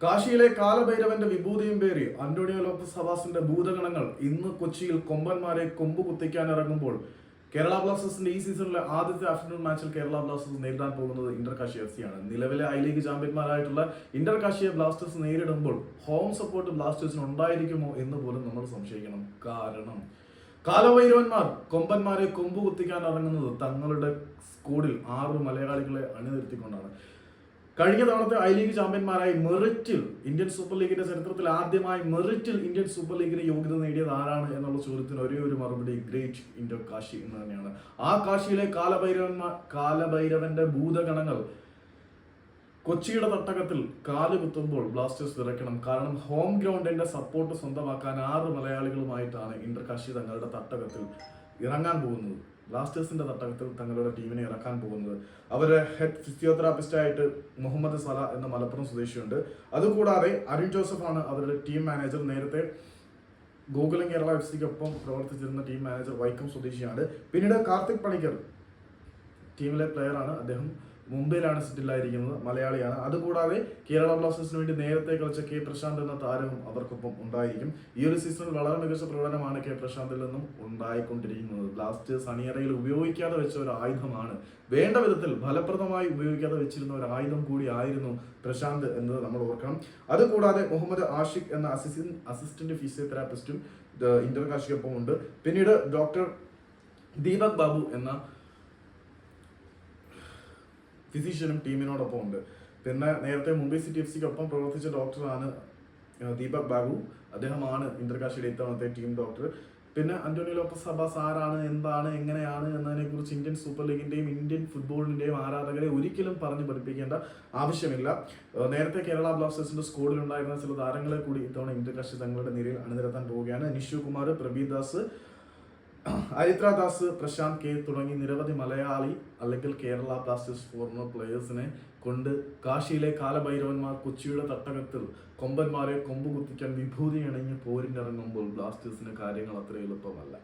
കാശിയിലെ കാലഭൈരവന്റെ വിഭൂതിയും പേറി Antonio Lopez ഹവാസിന്റെ ഭൂതഗണങ്ങൾ ഇന്ന് കൊച്ചിയിൽ കൊമ്പന്മാരെ കൊമ്പ് കുത്തിക്കാൻ ഇറങ്ങുമ്പോൾ കേരള ബ്ലാസ്റ്റേഴ്സിന്റെ ഈ സീസണിലെ ആദ്യത്തെ ആഫ്റ്റർനൂൺ മാച്ചിൽ കേരള ബ്ലാസ്റ്റേഴ്സ് നേരിടാൻ പോകുന്നത് ഇന്റർ കാശി FC ആണ്. നിലവിലെ ഐ ലീഗ് ചാമ്പ്യന്മാരായിട്ടുള്ള ഇന്റർ കാശിയെ ബ്ലാസ്റ്റേഴ്സ് നേരിടുമ്പോൾ ഹോം സപ്പോർട്ട് ബ്ലാസ്റ്റേഴ്സിന് ഉണ്ടായിരിക്കുമോ എന്ന് പോലും നമ്മൾ സംശയിക്കണം. കാരണം കാലഭൈരവന്മാർ കൊമ്പന്മാരെ കൊമ്പ് കുത്തിക്കാൻ ഇറങ്ങുന്നത് തങ്ങളുടെ സ്ക്വാഡിൽ 6 മലയാളികളെ അണിനിർത്തിക്കൊണ്ടാണ്. കഴിഞ്ഞ തവണത്തെ ഐ ലീഗ് ചാമ്പ്യന്മാരായി മെറിറ്റിൽ ഇന്ത്യൻ സൂപ്പർ ലീഗിന്റെ ചരിത്രത്തിൽ ആദ്യമായി മെറിറ്റിൽ ഇന്ത്യൻ സൂപ്പർ ലീഗിന് യോഗ്യത നേടിയത് ആരാണ് എന്നുള്ള ചോദ്യത്തിന് ഒരേ ഒരു മറുപടി ഗ്രേറ്റ് ഇന്റർ കാശി എന്ന് തന്നെയാണ്. ആ കാശിയിലെ കാലഭൈരവന്റെ ഭൂതഗണങ്ങൾ കൊച്ചിയുടെ തട്ടകത്തിൽ കാല് കുത്തുമ്പോൾ ബ്ലാസ്റ്റേഴ്സ് വിറയ്ക്കണം. കാരണം ഹോം ഗ്രൗണ്ടിന്റെ സപ്പോർട്ട് സ്വന്തമാക്കാൻ 6 മലയാളികളുമായിട്ടാണ് ഇന്റർ കാശി തങ്ങളുടെ തട്ടകത്തിൽ ഇറങ്ങാൻ പോകുന്നത്. ബ്ലാസ്റ്റേഴ്സിന്റെ തട്ടകത്തിൽ തങ്ങളുടെ ടീമിനെ ഇറക്കാൻ പോകുന്നത്. അവരുടെ ഹെഡ് ഫിസിയോതെറാപ്പിസ്റ്റ് ആയിട്ട് മുഹമ്മദ് സല എന്ന മലപ്പുറം സ്വദേശിയുണ്ട്. അതുകൂടാതെ അരുൺ ജോസഫ് ആണ് അവരുടെ ടീം മാനേജർ. നേരത്തെ ഗോകുലം കേരള FC-ക്കൊപ്പം പ്രവർത്തിച്ചിരുന്ന ടീം മാനേജർ വൈക്കം സ്വദേശിയാണ്. പിന്നീട് കാർത്തിക് പണിക്കർ ടീമിലെ പ്ലെയർ ആണ്. അദ്ദേഹം മുംബൈയിലാണ് സെറ്റിലായിരിക്കുന്നത്, മലയാളിയാണ്. അതുകൂടാതെ കേരള ബ്ലാസ്റ്റേഴ്സിന് വേണ്ടി നേരത്തെ കളിച്ച കെ പ്രശാന്ത് എന്ന താരവും അവർക്കൊപ്പം ഉണ്ടായിരിക്കും. ഈ ഒരു സീസണിൽ വളരെ മികച്ച പ്രകടനമാണ് കെ പ്രശാന്തിൽ നിന്നും ഉണ്ടായിക്കൊണ്ടിരിക്കുന്നത്. ബ്ലാസ്റ്റേഴ്സ് അണിയറയിൽ ഉപയോഗിക്കാതെ വെച്ച ഒരു ആയുധമാണ്, വേണ്ട വിധത്തിൽ ഫലപ്രദമായി ഉപയോഗിക്കാതെ വെച്ചിരുന്ന ഒരു ആയുധം കൂടി ആയിരുന്നു പ്രശാന്ത് എന്നത് നമ്മൾ ഓർക്കണം. അതുകൂടാതെ മുഹമ്മദ് ആഷിഖ് എന്ന അസിസ്റ്റന്റ് ഫിസിയോതെറാപ്പിസ്റ്റും ഇന്റർ കാശിക്കൊപ്പം ഉണ്ട്. പിന്നീട് ഡോക്ടർ ദീപക് ബാബു എന്ന ഫിസിഷ്യനും ടീമിനോടൊപ്പം ഉണ്ട്. പിന്നെ നേരത്തെ മുംബൈ സിറ്റി FC-ക്കൊപ്പം പ്രവർത്തിച്ച ഡോക്ടറാണ് ദീപക് ബാബു. അദ്ദേഹമാണ് ഇന്റർ കാശിയുടെ ഇത്തവണത്തെ ടീം ഡോക്ടർ. പിന്നെ അന്റോണിയോ ലോപ്പസ് ഹവാസ് ആരാണ്, എന്താണ്, എങ്ങനെയാണ് എന്നതിനെക്കുറിച്ച് ഇന്ത്യൻ സൂപ്പർ ലീഗിന്റെയും ഇന്ത്യൻ ഫുട്ബോളിന്റെയും ആരാധകരെ ഒരിക്കലും പറഞ്ഞു പഠിപ്പിക്കേണ്ട ആവശ്യമില്ല. നേരത്തെ കേരള ബ്ലാസ്റ്റേഴ്സിന്റെ സ്ക്വാഡിൽ ഉണ്ടായിരുന്ന ചില താരങ്ങളെ കൂടി ഇത്തവണ ഇന്റർ കാശി തങ്ങളുടെ നിരയിൽ അണിനിരത്താൻ പോവുകയാണ്. നിഷു കുമാർ, പ്രബീർ ദാസ്, അരിത്ര ദാസ്, പ്രശാന്ത് കെ തുടങ്ങി നിരവധി മലയാളി അല്ലെങ്കിൽ കേരള ബ്ലാസ്റ്റേഴ്സ് ഫോർമർ പ്ലേയേഴ്സിനെ കൊണ്ട് കാശിയിലെ കാലഭൈരവന്മാർ കൊച്ചിയുടെ തട്ടകത്തിൽ കൊമ്പന്മാരെ കൊമ്പ് കുത്തിക്കാൻ വിഭൂതി അണിഞ്ഞ് പോരിനിറങ്ങുമ്പോൾ ബ്ലാസ്റ്റേഴ്സിന് കാര്യങ്ങൾ അത്ര എളുപ്പമല്ല.